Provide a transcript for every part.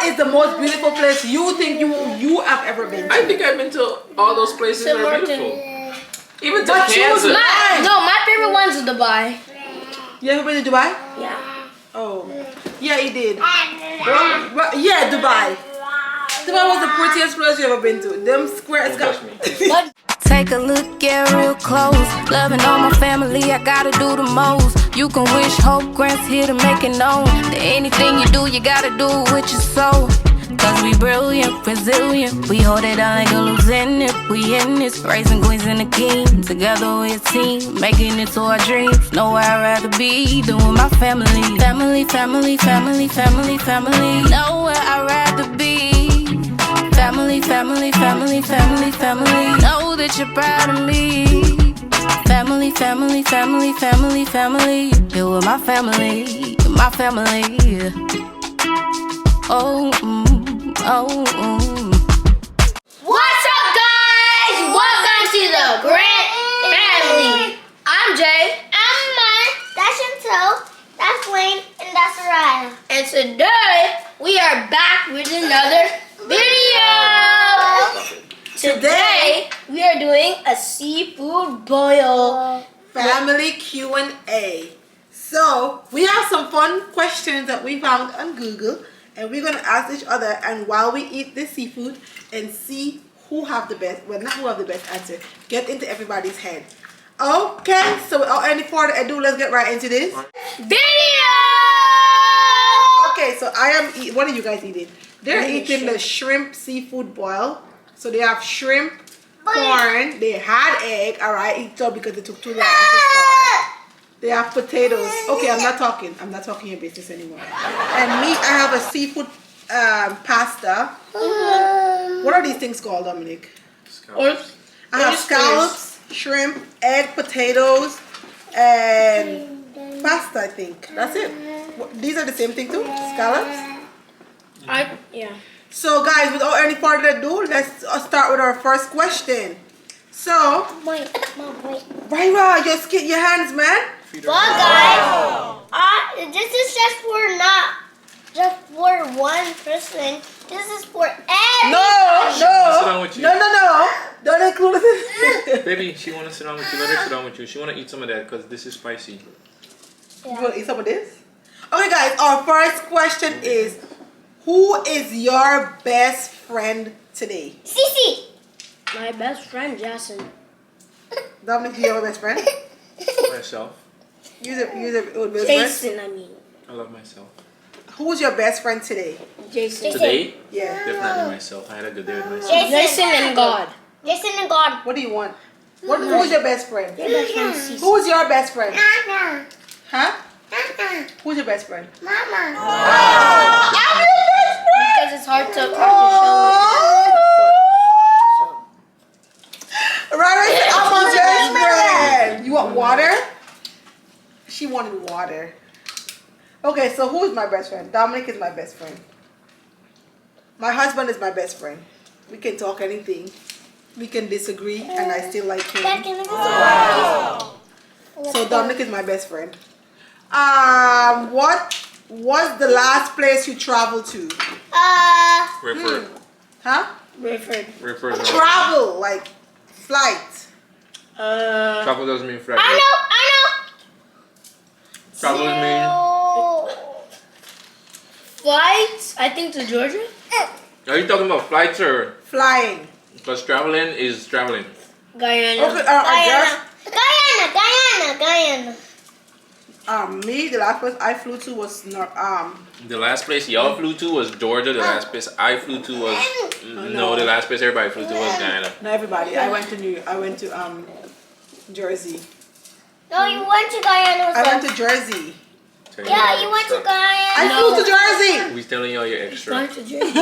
is the most beautiful place you think you have ever been to? I think I've been to all those places that are beautiful. Even to Kansas. My favorite one's Dubai. You ever been to Dubai? Yeah. Oh, yeah, he did. Yeah, Dubai. Dubai was the prettiest place you ever been to. Them squares got me. Take a look at real close. Loving all my family, I gotta do the most. You can wish hope grants here to make it known that anything you do, you gotta do with your soul. Cause we brilliant, resilient. We hold it down like a lieutenant. We in this, raising queens and the king. Together we're a team, making it to our dreams. Nowhere I'd rather be than with my family. Family, family, family, family, family. Nowhere I'd rather be. Family, family, family, family, family. Know that you're proud of me. Family, family, family, family, family. You're with my family, my family. Oh, What's up, guys? Welcome to the Grant family. I'm Jay. I'm Mark. That's Shuntel. That's Wayne. And that's Ryan. And today we are back with another video. Today we are doing a seafood boil. Family Q&A. So we have some fun questions that we found on Google, and we're gonna ask each other. And while we eat this seafood, and see who have the best, well, not who have the best answer, get into everybody's head. Okay. So without any further ado, let's get right into this Video. Okay. So I am. What are you guys eating? They're eating the shrimp seafood boil. So they have shrimp, corn, they had egg, alright, eat up because it took too long to start. They have potatoes. Okay, I'm not talking your business anymore. And me, I have a seafood pasta. What are these things called, Dominic? Scallops. I have scallops, shrimp, egg, potatoes, and pasta, I think. That's it. These are the same thing too? Scallops? Yeah. So guys, without any further ado, let's start with our first question. So, Wait. Ryra, just get your hands, man. Well, guys, this is just for one person. This is for everyone. Sit down with you. No. Don't include it. Baby, she wanna sit down with you. Let her sit down with you. She wanna eat some of that because this is spicy. You want to eat some of this? Okay, guys, our first question is, who is your best friend today? Cece. My best friend Jason. Dominic, do you have a best friend? Myself. Use a best Jason, I mean. I love myself. friend. Who's your best friend today? Jason. Today? Yeah. Definitely myself. I had a good day with myself. Jason and God. Jason and God. What do you want? Who's your best friend? Your best friend Cece. Who's your best friend? Mama. Huh? Who's your best friend? Mama. Because it's hard to crack the shell. Right, I'm my best friend. You want water? She wanted water. Okay, so who is my best friend? Dominic is my best friend. My husband is my best friend. We can talk anything. We can disagree, and I still like him. So Dominic is my best friend. What was the last place you traveled to? Refer. Huh? Refer. Travel, like flight. Travel doesn't mean flight. I know. Travel means. Flights, I think, to Georgia. Are you talking about flights or? Flying. Because traveling is traveling. Guyana. Okay, Guyana. Me, the last place I flew to was The last place y'all flew to was Georgia. The last place I flew to was the last place everybody flew to was Guyana. not everybody. I went to Jersey. No, you went to Guyana. I went to Jersey. Yeah, you went to Guyana. I flew to Jersey. We telling y'all your extra. I'm saying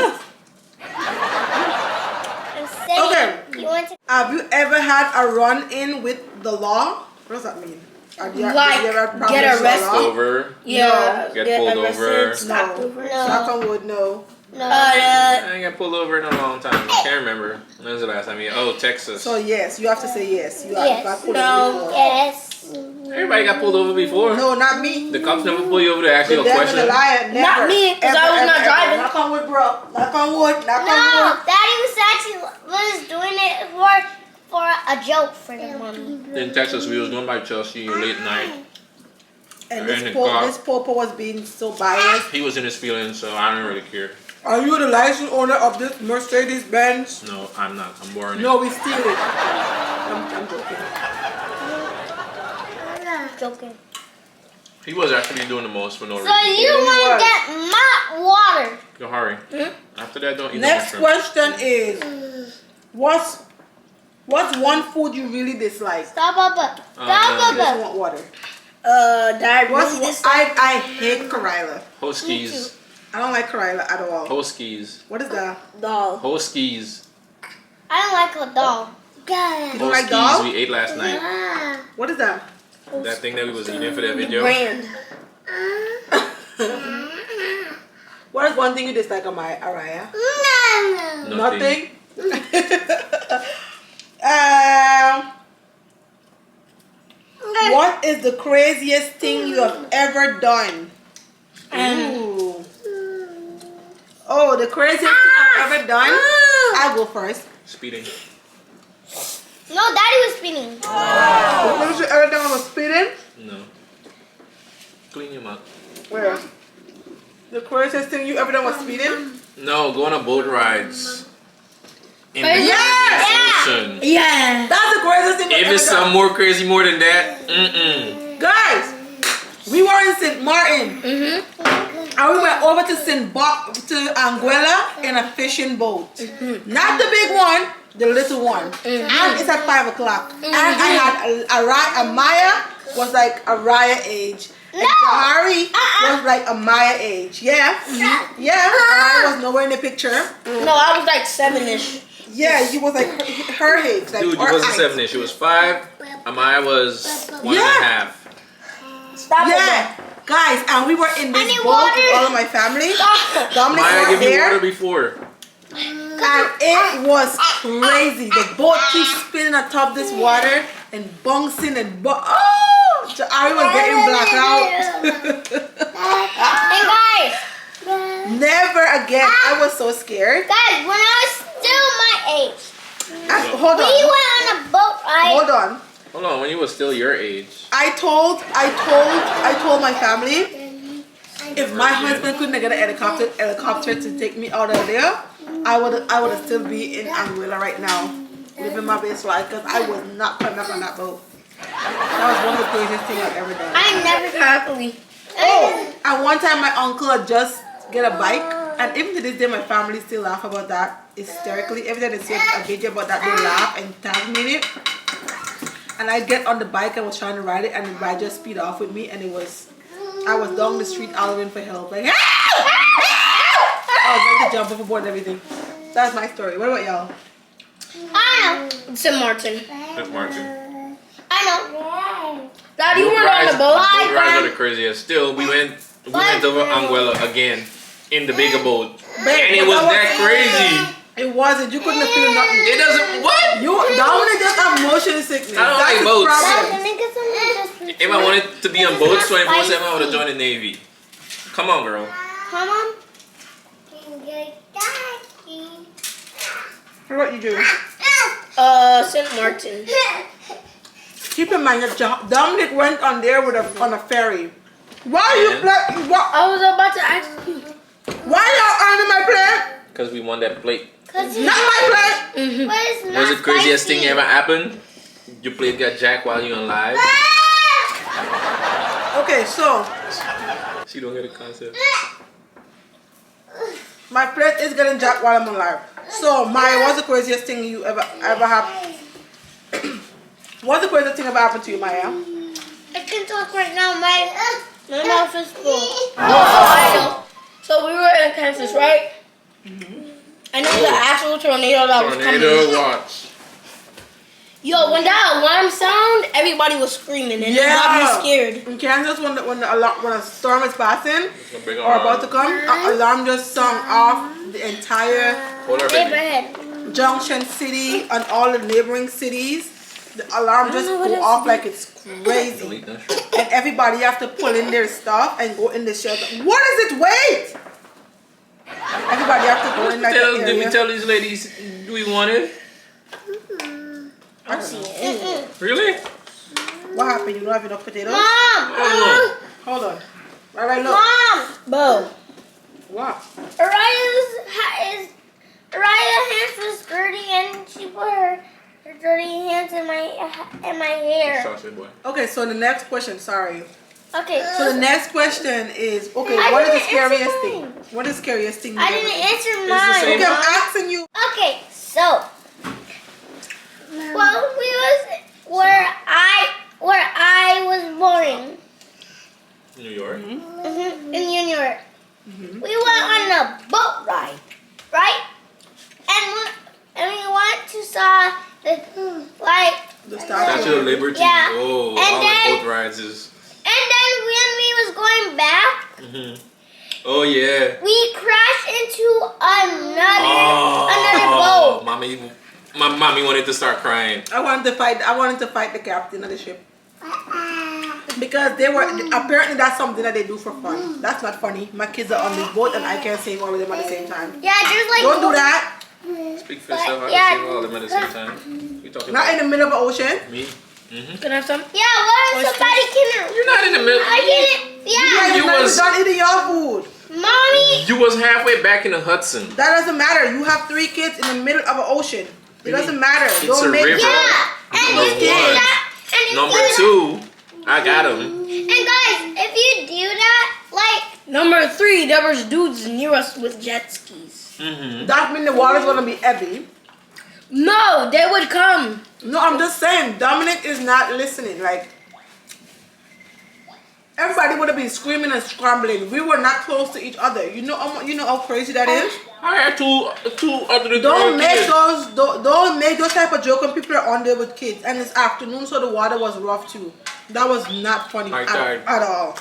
Okay. you went to. Have you ever had a run-in with the law? What does that mean? Have you ever problems get with the arrested? law? Over. Yeah. Get pulled over. Stopped No. over. Knock on wood, no. No. I ain't got pulled over in a long time. I can't remember. When was the last time? Oh, Texas. So yes, you have to say yes. You Yes. got pulled No. over before. Yes. Everybody got pulled over before. No, not me. The cops never pull you over to ask you The a devil and question. the liar, never. Not me, 'cause I was not driving. Knock on wood, bro. Knock on wood. Knock on No, wood. Daddy was doing it for a joke for the mommy. In Texas, we was going by Chelsea late night. And In the this car. popo was being so biased. He was in his feelings, so I don't really care. Are you the license owner of this Mercedes Benz? No, I'm not. I'm boring. No, we steal it. I'm joking. Joking. He was actually doing the most for no So reason. you want was. to get mop water? Go hurry. Hmm? After that, don't eat Next no more shrimp. question is, what's one food you really dislike? Stop up. You Stop just up. want water. Dad, What's really this? I hate Karila. Hoskies. I don't like Karila at all. Hoskies. What is that? Doll. Hoskies. I don't like a doll. You don't like Hoskies dog? we ate last night. What is that? That thing that we was eating for that video. Brand. What is one thing you dislike on my Araya? Nothing. What is the craziest thing you have ever done? Ooh. Oh, the craziest thing I've ever done? I'll go first. Speeding. No, Daddy was spinning. The craziest you ever done was speeding? No. Clean your mouth. Where? The craziest thing you ever done was speeding? No, go on a boat rides. In the Yes! ocean. Yeah. That's the craziest thing If I've it's ever done. some more crazy more than that, Guys, we were in St. Martin. And we went over to to Anguilla in a fishing boat. Not the big one, the little one. And it's at 5 o'clock. And I had Amaya was like Araya age. And Jahari was like Amaya age. Yeah. Yeah. Araya was nowhere in the picture. No, I was like 7-ish. Yeah, you was like her age. Like dude, you our wasn't height. 7-ish. She was 5. Amaya was 1.5. Yeah. Stop Yeah. Guys, and we were in this Any boat water? with all of my family. Dominic Amaya was gave you water there. before. And it was crazy. The boat keeps spinning atop this water and bouncing and I was getting blacked out. And guys, Never again. I was so scared. guys, when I was still my age, Hold we on. went on a boat ride. Hold on. Hold on, when you was still your age. I told my family if my husband couldn't get a helicopter to take me out of there, I would still be in Anguilla right now, living my best life, because I was not coming back on that boat. That was one of the craziest things I've ever done. I never Happily. Oh, and one time my uncle had just get a bike, and even to this day my family still laugh about that hysterically. Every time they see a video about that, they laugh and tag me in it. And I get on the bike, I was trying to ride it, and the ride just speed off with me, and I was down the street hollering for help, like help! Help! I was ready to jump overboard and everything. That's my story. What about y'all? I know. St. Martin. St. Martin. I know. Dad, you Boat were on the boat. Boat rides are the craziest. Still, we went over Anguilla again in the bigger boat. And it was that crazy. It wasn't. You couldn't have feel nothing. It doesn't, what? Dominic just have motion sickness. I don't That's like his boats. problem. If I wanted to be on boats 24/7, I would have joined the Navy. Come on, girl. Come on. What about you do? St. Martin. Keep in mind that Dominic went on there on a ferry. Why you Yeah. I was about to ask you. Why y'all earning my plate? Because we won that plate. Not my plate. What's the craziest thing ever happened? Your plate got jacked while you on live. Okay, so She don't get a concept. my plate is getting jacked while I'm alive. So Maya, what's the craziest thing you ever happened? What's the craziest thing ever happened to you, Maya? I can talk right now. My mouth is full. Oh, I know. So we were in Kansas, right? I know the actual tornado that was coming. Tornado watch. Yo, when that alarm sound, everybody was screaming and it got me scared. In Kansas, when a storm is passing or about to come, an alarm just sung off the entire Hold her, baby. Neighborhood. Junction City and all the neighboring cities. The alarm just go off like it's crazy. Delete that shit. And everybody have to pull in their stuff and go in the shelter. What is it? Wait! Everybody have to go in like the Did we area. tell these ladies we wanted? I don't know. Really? What happened? You don't have enough potatoes? Mom! Oh, Hold on. Right, look. Mom! Bo. What? Araya's hands was dirty and she put her dirty hands in my hair. sausage boy. Okay, so the next question, sorry. Okay. So the next question is, okay, I what is the didn't scariest answer thing? mine. What is the scariest thing? I you didn't ever answer the mine. same. Okay, I'm asking you. Okay, so well, we was where I was born New York. in New York. We went on a boat ride, right? And we went to saw the The Statue of Liberty. Yeah. Oh, And all then- the boat rides is. And then when we was going back, Oh yeah. we crashed into another boat. Mommy wanted to start crying. I wanted to fight the captain of the ship. Because they were apparently that's something that they do for fun. That's not funny. My kids are on this boat and I can't save all of them at the same time. Yeah, there's like Don't do that. Speak for yourself. I Yeah. don't see all of them at the same time. We talking Not in about the middle of the ocean. me? Can I have some? Yeah, what if somebody can? You're not in the middle. I didn't. Yeah, Yeah, you're You not was- done eating your food. mommy. You was halfway back in the Hudson. That doesn't matter. You have 3 kids in the middle of an ocean. It doesn't matter. It's Don't a make river. Yeah, and Number if you do one. that, and if Number you 2, I got him. and guys, if you do that, like Number 3, there was dudes near us with jet skis. That means the water's gonna be heavy. No, they would come. No, I'm just saying, Dominic is not listening. Like, everybody would have been screaming and scrambling. We were not close to each other. You know how crazy that is. I had two other Don't make kids. don't make those type of joke when people are on there with kids. And it's afternoon, so the water was rough too. That was not funny My at God. all.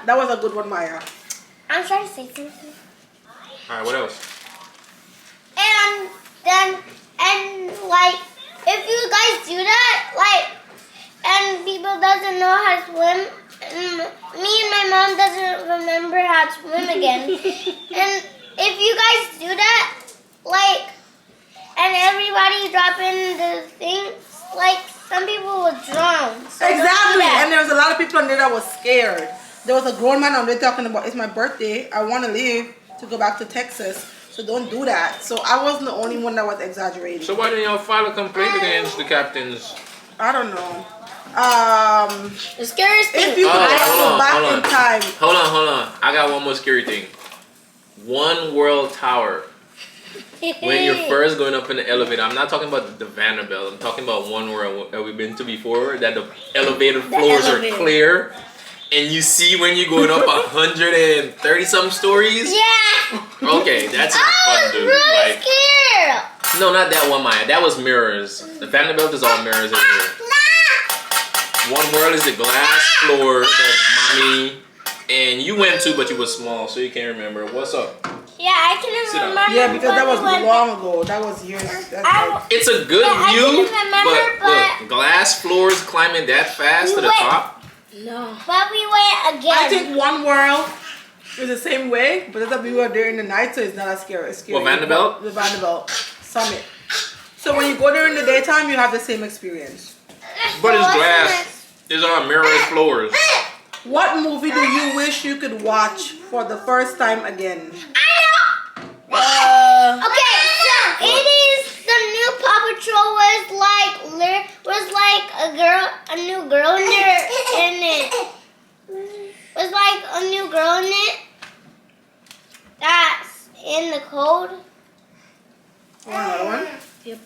That was a good one, Maya. I'm trying to say something. Alright, what else? And then like if you guys do that, like and people doesn't know how to swim, and me and my mom doesn't remember how to swim again. And if you guys do that, like and everybody drop in the things, like some people will drown. So don't do Exactly. that. And there was a lot of people on there that was scared. There was a grown man on there talking about, it's my birthday. I want to leave to go back to Texas. So don't do that. So I wasn't the only one that was exaggerating. So why didn't y'all file a complaint against the captains? I don't know. The scariest thing. If you could hold go on, back hold in on. time. Hold on. I got one more scary thing. One World Tower. When you're first going up in the elevator, I'm not talking about the Vanderbilt. I'm talking about One World that we've been to before. That the elevator floors elevator. are clear, and you see when you're going up 130 some stories. Yeah. Okay, that's not I fun, was dude. really Like, scared. no, not that one, Maya. That was mirrors. The Vanderbilt is all mirrors in here. One World is the glass floor that mommy and you went to, but you were small, so you can't remember. What's up? Yeah, I Sit can down. remember. Yeah, because that was when we went- long ago. That was years. That's I- like, It's a good Yeah, I view, didn't remember, but look, glass floors climbing that fast You to the went- top. No. But we went again. I think One World is the same way, but that's we were there in the night, so it's not as scary. It's scary. What, Vanderbilt? The Vanderbilt Summit. So when you go there in the daytime, you have the same experience. But it's what's glass. It's on mirrorless floors. What movie do you wish you could watch for the first time again? Okay, so it is the new Paw Patrol was like a new girl in it. Was like a new girl in it. That's in the code. Another one? Yep.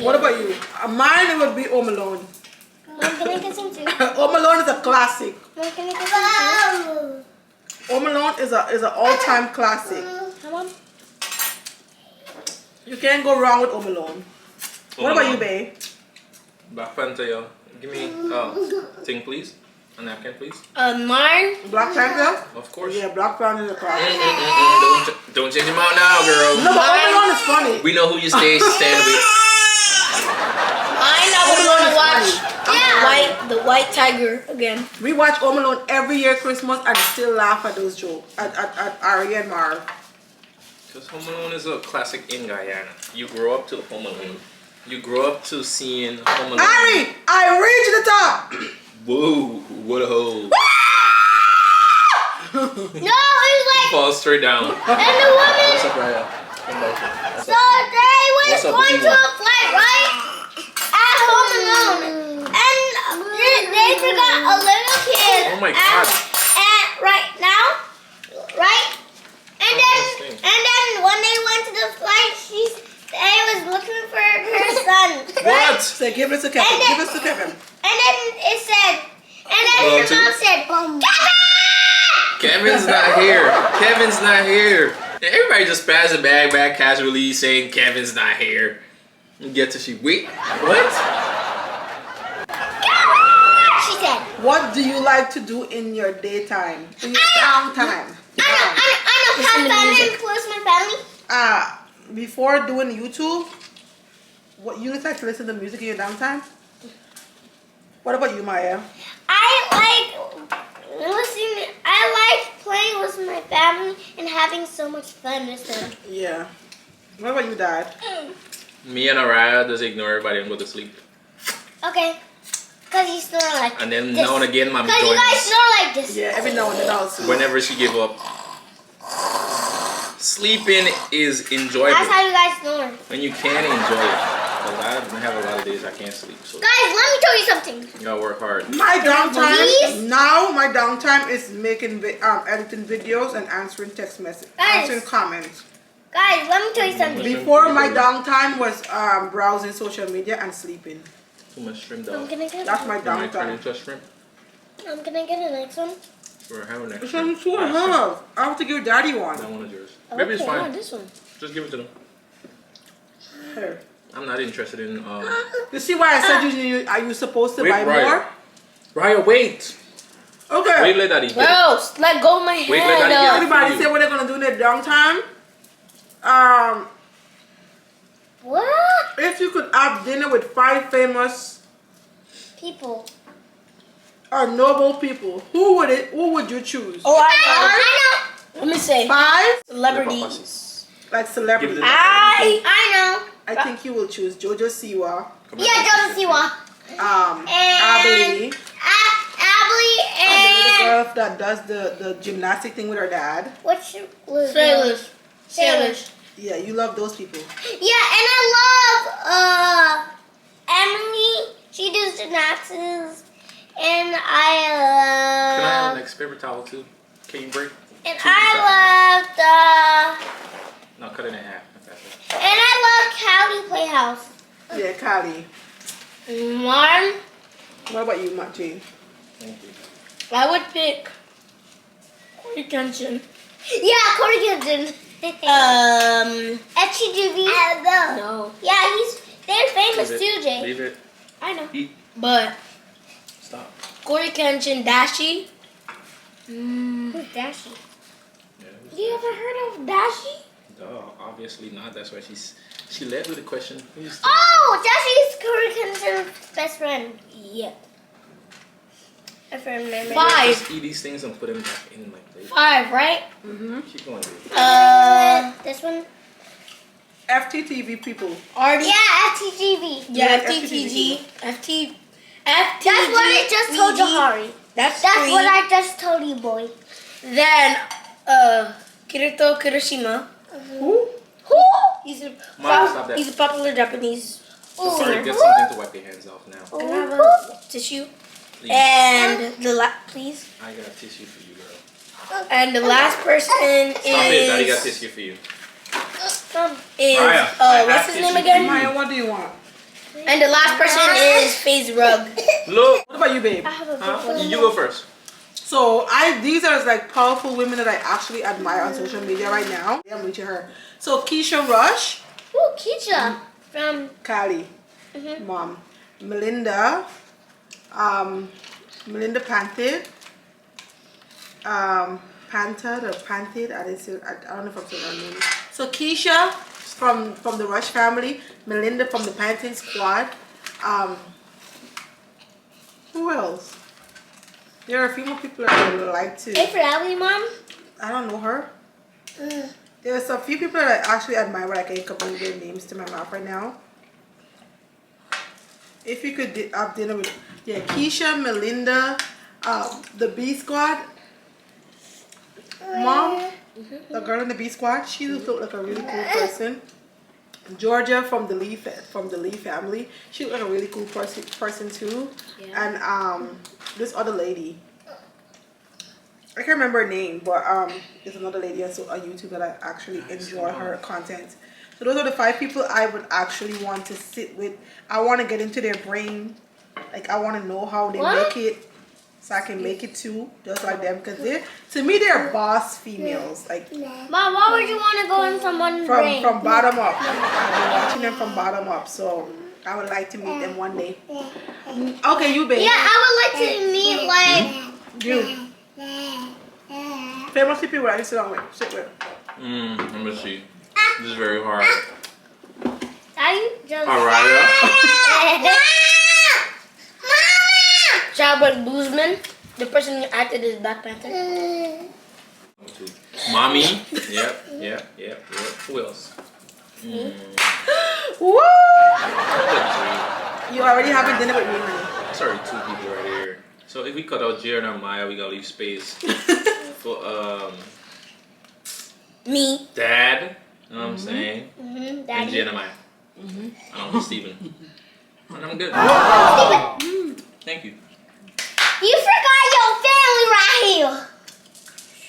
What about you? Mine it would be Home Alone. Mom, can I get some too? Home Alone is a classic. Mom, can I get some too? Home Alone is an all-time classic. Come on. You can't go wrong with Home Alone. What about you, babe? Black Panther, yo. Give me thing, please. A napkin, please. Mine. Black Panther? Of course. Yeah, Black Panther is a classic. Don't change him out now, girl. No, but Home Alone is funny. We know who you stand with. I know we want to watch the White Tiger again. We watch Home Alone every year Christmas and still laugh at those jokes at Ari and Marv. Because Home Alone is a classic in Guyana. You grow up to Home Alone. You grow up to seeing Home Alone. Ari, I reach the top. Whoa, what a hole. No, it's like, Falls straight down. and the woman. What's up, Raya? So they went What's up, going to Eva? a flight, right? At Home Alone, and they forgot a little kid. Oh my God. And right now, right? And then when they went to the flight, they was looking for her son. Right? What? Say, give it to Kevin. And then- Give it to Kevin. And then it said, and then Hello, her mom said, Kevin! Kevin's not here. Kevin's not here. And everybody just pass the bag back casually saying Kevin's not here. You get to she wait. What? She said, What do you like to do in your daytime? In your downtime? I know, Listen to have fun music. and close my family. Before doing YouTube, what you like to listen to music in your downtime? What about you, Maya? I like playing with my family and having so much fun with them. Yeah. What about you, Dad? Me and Araya just ignore everybody and go to sleep. Okay. Because you snore like And then this. now and again, Mom Because you joins guys us snore like this. Yeah, every now and then I'll sleep. whenever she give up. Sleeping is enjoyable That's how you guys snore. when you can enjoy it. Because I have a lot of days I can't sleep, so Guys, let me tell you something. you gotta work hard. My downtime Please? now. My downtime is making editing videos and answering text messages, Guys. answering comments. Guys, let me tell you something. Before my downtime was browsing social media and sleeping. Too much shrimp, I'm dog. gonna get That's my You might turn downtime. into a shrimp. I'm gonna get the next one. We're having next Which shrimp. one should I have? I have to give Daddy one. That one is yours. Maybe it's Okay, fine. this one. Just give it to them. Here. I'm not interested in. You see why I said are you supposed to Wait, buy Ryan. more? Raya, wait. Okay. Wait, let Daddy get it. Bro, let go of my hand. Wait, let Daddy get it. Everybody you. say what they're gonna do in their downtime. What? If you could have dinner with 5 famous People. or noble people, who would you choose? Oh, I I know. Let me say 5 celebrities. like celebrities. Give it know. I think you will choose Jojo Siwa, Yeah, Jonas Siwa. Abby, Abby and the little and girl that does the gymnastic thing with her dad. what's your Sailors. Sailors. Yeah, you love those people. Yeah, and I love Emily. She does gymnastics, and Can I have I next paper towel too? Can you break? and Two I love No, cut it in half. and I love Cali Playhouse. Yeah, Kylie. One, What about you, Jane? Thank you. I would pick Attention. Yeah, Corey Gibson. Etchy Doobie. No. Yeah, they're famous Leave too, it. Jay. Leave it. I know. Eat. But Stop. Corey Kenshin, Dashi. Who's Dashi? Yeah, You ever heard of Dashi? Duh, obviously not. That's why she led with the question. Who's Oh, Dashi is Corey Gibson's best friend. Yeah. If I remember. Five. Just eat these things and put them back in my plate. 5, right? Keep going, dude. This one? FTTV people. Already. Yeah, FTGV. Yeah, Yeah, FTTG. FTG. That's what I just told you, Hari. That's That's 3. what I just told you, boy. Then, Kirito Kirishima. Who? Who? He's a Mom, stop that. he's a popular Japanese Sorry, singer. get something to wipe your hands off now. And I have a tissue. Please. And please. I got tissue for you, girl. And the last person Stop it. Daddy got is tissue for you. is what's his name again? Maya, what do you want? And the last person is FaZe Rug. Look. What about you, babe? I have a big Huh? one. You go first. So these are like powerful women that I actually admire on social media right now. I'm reaching her. So Keisha Rush, Ooh, Keisha. From Kylie, mom, Melinda, Melinda Pantid, Panted or Panted. I don't know if I'm saying her name. So Keisha from the Rush family, Melinda from the Panted squad. Who else? There are a few more people that I would like to. Hey, for Abby, Mom. I don't know her. There's a few people that I actually admire, but I can't come up with their names to my mouth right now. If you could have dinner with, Keisha, Melinda, the B Squad, Mom, the girl in the B Squad, she looks like a really cool person. Georgia from the Lee family, she looks like a really cool person too. Yeah. And this other lady, I can't remember her name, but there's another lady on YouTube that I actually enjoy her content. So those are the 5 people I would actually want to sit with. I want to get into their brain. Like, I want to know how they make it, so I can make it too, just like them. Because to me, they're boss females. Like, Mom, why would you want to go in someone's brain? From bottom up. I've been watching them from bottom up. So I would like to meet them one day. Okay, you, baby. Yeah, I would like to meet, like... You. Famous people I used to sit with. Let me see. This is very hard. Araya. Chadwick Boseman, the person who acted as Black Panther. Mommy. Yep. Who else? Woo! You already having dinner with me, honey. That's already 2 people right here. So if we cut out Jared and Maya, we gotta leave space for Me. Dad. You know what I'm saying? Daddy. And Jeremiah. And Steven. And I'm good. Thank you. You forgot your family right here.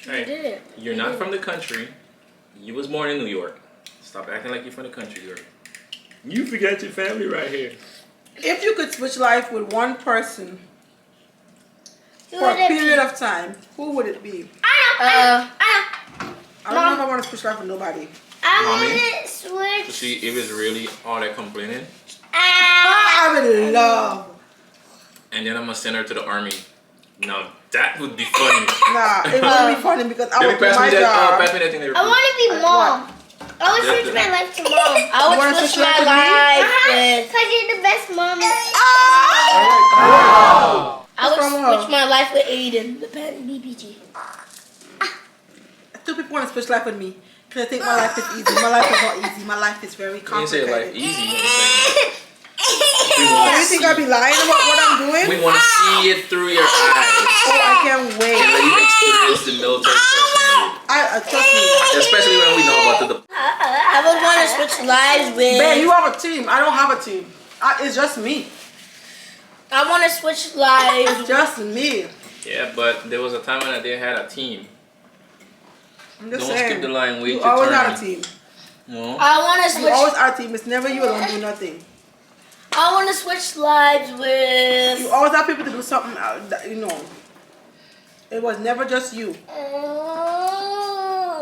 Hey, you're not from the country. You was born in New York. Stop acting like you're from the country, girl. You forgot your family right here. If you could switch life with one person for a period of time, who would it be? I I don't know if I want to switch life with nobody. I Mommy? want to switch. To see if it's really all that complaining. I would love. And then I'm gonna send her to the army. Now that would be funny. Nah, it wouldn't be funny because I would do my job. Pass me that thing there. I want to be Mom. I would switch my life to Mom. I would switch my life with... Because you're the best mom. I would switch my life with Aiden, the pet BPG. 2 people want to switch life with me because I think my life is easy. My life is not easy. My life is very You didn't say complicated. life easy. You know what I'm saying? You think I'd be lying about what I'm doing? We want to see it through your eyes. Oh, I can't wait. And let you experience the military firsthand. Trust me. Especially when we know about the... I would want to switch lives with... Man, you have a team. I don't have a team. It's just me. I want to switch lives... It's just me. Yeah, but there was a time when I didn't have a team. I'm just Don't saying. skip the line. Wait You your always turn. have a team. No. I want to You switch... always are a team. It's never you alone do nothing. I want to switch lives with... You always have people to do something, that, you know. It was never just you.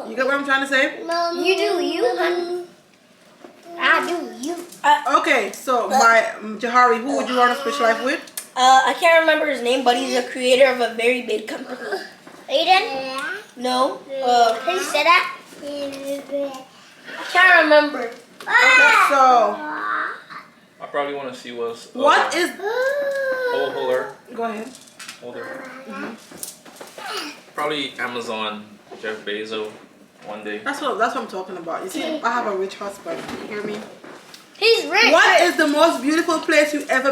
You get what I'm trying to say? You do you, honey. I do you. Okay, so my Jahari, who would you want to switch life with? I can't remember his name, but he's a creator of a very big company. Aiden? No. Can you say that? I can't remember. Okay, so I probably want to see what's... what is... Hold her. Go ahead. Hold her. Probably Amazon, Jeff Bezos, one day. That's what I'm talking about. You see, I have a rich husband. You hear me? He's rich. What is the most beautiful place you have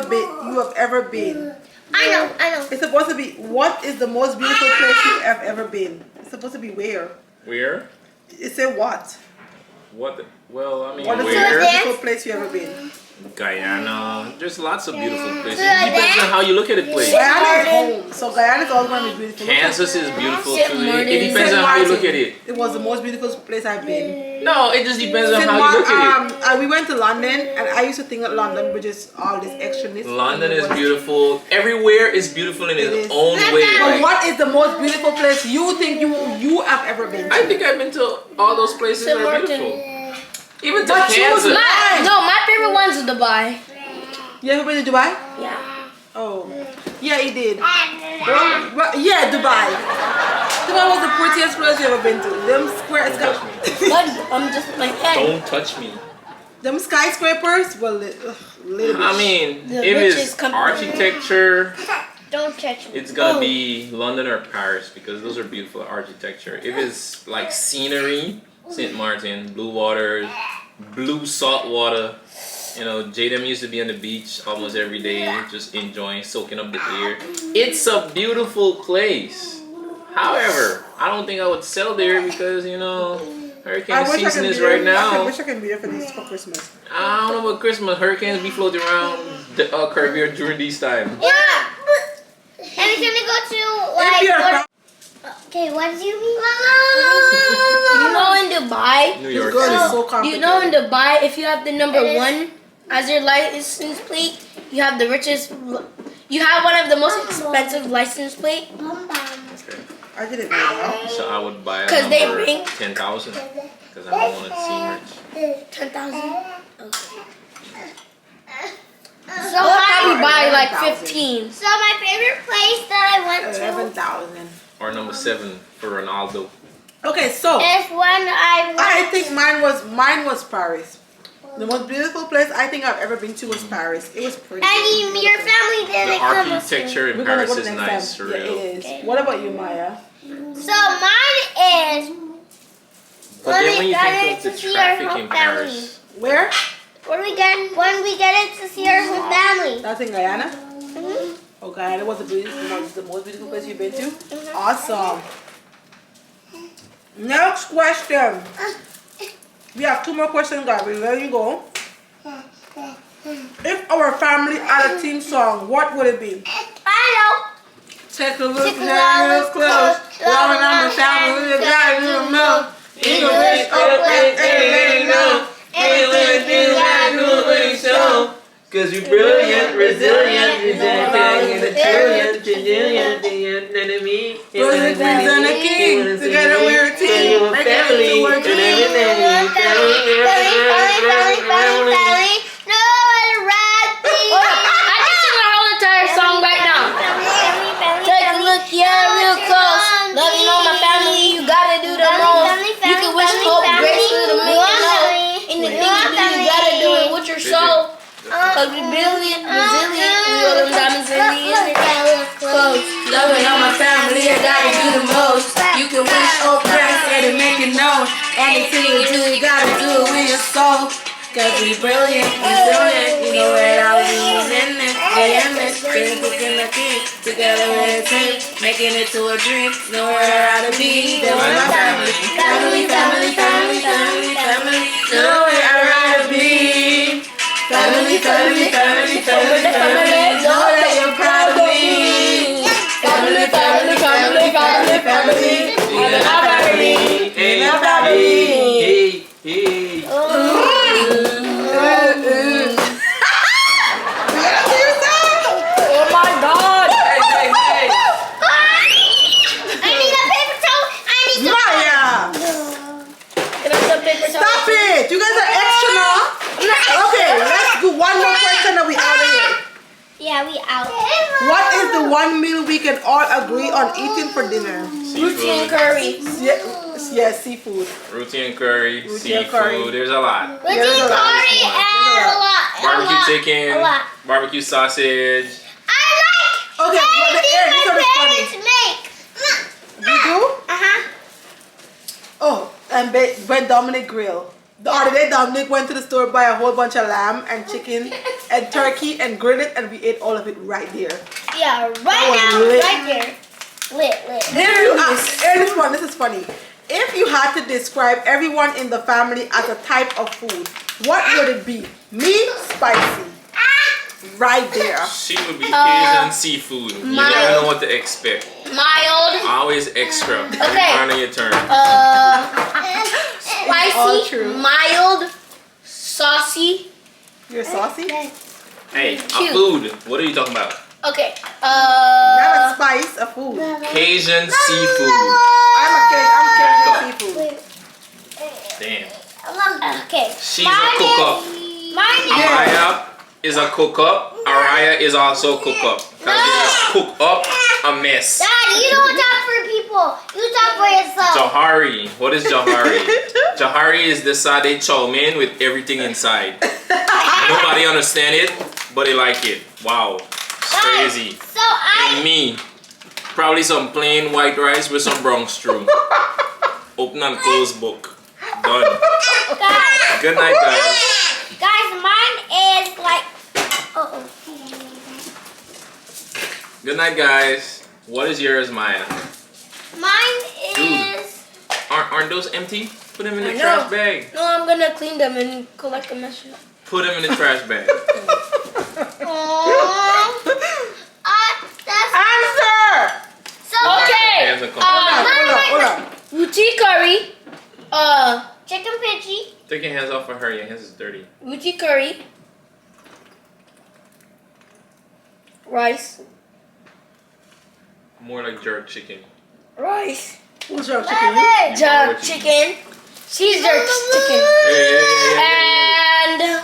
ever been? I know. It's supposed to be, what is the most beautiful place you have ever been? It's supposed to be where? Where? It said what? What? Well, I mean, What is the where? most beautiful place you ever been? Guyana. There's lots of beautiful places. So It depends on how you look at a place. Guyana is home. So Guyana is always going to be beautiful. Kansas is beautiful St. too. Martin. It depends St. on how you look Martin. at it. It was the most beautiful place I've been. No, it just depends on St. how you look at it. We went to London, and I used to think that London was just all this extraness. London is beautiful. Everywhere is beautiful in It its is. own way. But Like, what is the most beautiful place you think you have ever been to? I think I've been to all those places that St. are Martin. beautiful. Even to But you was Kansas. lying. No, my favorite one's Dubai. You ever been to Dubai? Yeah. Oh, yeah, he did. Well, yeah, Dubai. one was the prettiest place you ever been to. Them squares, Don't touch me. Buddy, I'm just my head. Don't touch me. them skyscrapers. Well, little bit. I mean, The if richest it's company. architecture, Don't touch me. it's gotta be London or Paris because those are beautiful architecture. If it's like scenery, St. Martin, blue waters, blue salt water. You know, Jadam used to be on the beach almost every day, just enjoying, soaking up the air. It's a beautiful place. However, I don't think I would sell there because, you know, hurricane season is right I now. wish I can be there for this for Christmas. I don't know about Christmas. Hurricanes be floating around the Caribbean during these times. Yeah. And it's gonna go to If like. you're Okay, what do you mean? You know in Dubai, New this York girl is City. so complicated. you know in Dubai, if you have the number 1 as your license plate, you have the richest. You have one of the most expensive license plate. Okay. I didn't know that. So I would buy a 'Cause they number bring- 10,000 because I don't want to seem rich. 10,000. Okay. So I'll probably my, buy like 11,000. 15. so my favorite place that I went to 11,000. Or number 7 for Ronaldo. Okay, so is when I went. I think mine was Paris. The most beautiful place I think I've ever been to was Paris. It was pretty. And your family The didn't come with me. architecture in We're gonna Paris go to is next nice, time. for Yeah, real. it is. Okay. What about you, Maya? So mine is But when then we when you got think it of the to see our traffic whole in family. Paris, Where? When we get it to see our whole family. That's in Guyana. Mhm. Oh, Guyana was the most beautiful place you've been to. Awesome. Next question. We have 2 more questions, guys. We're letting you go. If our family had a theme song, what would it be? I know. Take a look Take a at look us close. Loving on the family, we got to know. English, open, and know. cause you're brilliant, resilient, resilient, a trillion, enemy. Brothers and a king, together we're a team. Make it into a dream. Family. No one rat Oh, I can sing the whole entire song right now. Take a look, yeah, real close. Loving all my family, you gotta do the most. You can wish hope, grace through the making of. Anything you do, you gotta do it with your soul. Cause we brilliant, resilient, we all them diamonds in the end. Close. Loving all my family, I gotta do the most. You can wish hope, grace, and make it known. Anything you do, you gotta do it with your soul. Cause we brilliant, resilient, you know it all means in it. We in it, been cooking the king. Together we're a team, making it to a dream. Know where I gotta be, then with my family. Family, family, family, family, family. Know where I gotta be. Family, family, family, family, family. Know that you're proud of me. Family, family, family, family, family. In our family, in our family. Hey, hey. Oh my god! Hey, hey, hey. I need a paper towel. I need some. Maya! Can I have some paper towel? Stop it! You guys are extra now. Okay, let's do one more question and we out of here. Yeah, we out. What is the one meal we can all agree on eating for dinner? Rooty and Seafood. curry. Yeah, seafood. Roti and curry, Roti and seafood. curry. There's a lot. We're There's doing a lot. curry and a lot. Barbecue a lot, chicken, A lot. barbecue sausage. I like Okay, well, the air, anything this my one is parents funny. make. You do? Uh-huh. Oh, and when Dominic grill. The other day, Dominic went to the store, buy a whole bunch of lamb and chicken and turkey and grilled it, and we ate all of it right there. Yeah, was right now, lit. right there. Lit. If you and this is funny. If you had to describe everyone in the family as a type of food, what would it be? Me, spicy. Right there. She would be Cajun seafood. You mild. never know what to expect. Mild. Always extra. Okay. Turn on your turn. all Spicy, true. mild, saucy. You're saucy? Hey, a Cute. food. What are you talking about? Okay. Not a spice, a food. Cajun seafood. I'm Cajun seafood. Damn. Okay. She's a cook up. Mine is. Araya is a cook up. Araya is also cook up. Because they just cook up a mess. Dad, you don't talk for people people. You talk for yourself. Jahari. What is Jahari? Jahari is the sade chow mein with everything inside. Nobody understand it, but they like it. Wow. It's crazy. So And me. Probably some plain white rice with some brown stew. Open and close book. Done. guys, Good night, guys. guys, mine is like. Good night, guys. What is yours, Maya? Mine is. Aren't those empty? Put them in the I know. trash bag. No, I'm gonna clean them and collect them as well. Put them in the trash bag. That's Answer! so. Okay. Hands and come. Hold on. Roti curry. Chicken pigeon. Take your hands off of her. Your hands is dirty. Roti curry. Rice. More like jerk chicken. Rice. Who's your chicken? Jerk chicken. She's jerk chicken. Hey. And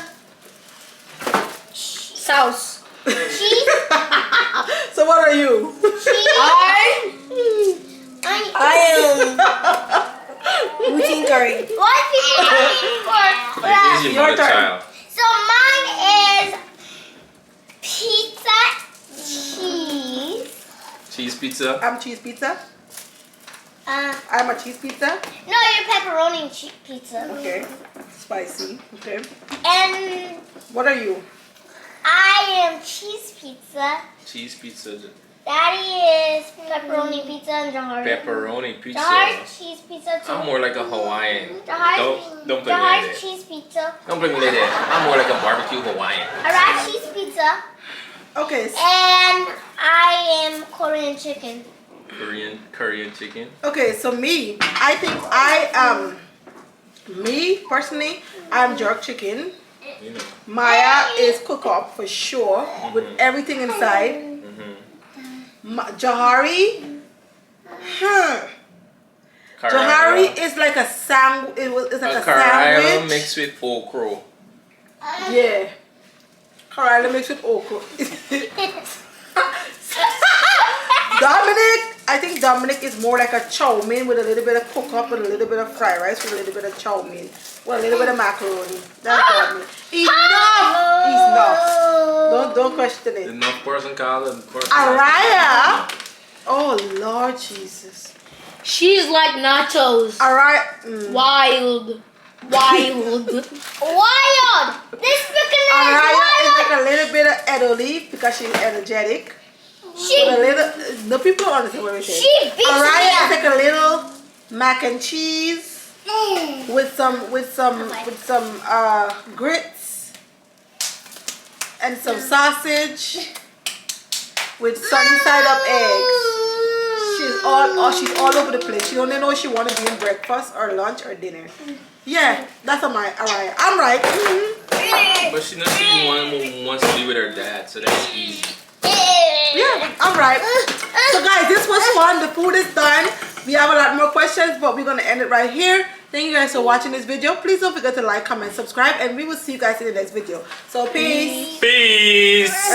sauce. Cheese. So what are you? I am routine curry. Why people asking for Like, is your Your mother turn. child? So mine is pizza cheese. Cheese pizza. I'm cheese pizza. No, I'm a cheese pizza. you're pepperoni pizza. Okay. Spicy. Okay. And What are you? I am cheese pizza. Cheese pizza. Daddy is pepperoni pizza and Jahari. Pepperoni pizza. Jahari's cheese pizza too. I'm more like a Hawaiian. Jahari's Don't play me like that. cheese pizza. Don't play me like that. I'm more like a barbecue Hawaiian. I like cheese pizza. Okay. And I am Korean chicken. Korean chicken. Okay, so me, I think me personally, I'm jerk chicken. You know. Maya is cook up for sure with everything inside. Jahari, Jahari is like a it's like a Karayla sandwich. mixed with okra. Yeah, Karayla mixed with okra. Dominic, I think Dominic is more like a chow mein with a little bit of cook up, with a little bit of fried rice, with a little bit of chow mein, with a little bit of macaroni. That's Dominic. Enough! Don't question it. Enough person called and person. Araya. Oh Lord Jesus. She's like nachos. Araya. Wild. Wild. This freaking is Araya is wild. like a little bit of edible leaf because she's energetic. She, But a little, the people don't understand what we're saying. she beats Araya me is up. like a little mac and cheese with some grits and some sausage with sunny side up eggs. She's all over the place. She don't know if she want to be in breakfast or lunch or dinner. Yeah, that's Araya. I'm right. But she wants to be with her dad, so that's easy. Yeah, I'm right. So guys, this was fun. The food is done. We have a lot more questions, but we're gonna end it right here. Thank you guys for watching this video. Please don't forget to like, comment, subscribe, and we will see you guys in the next video. So peace. Peace.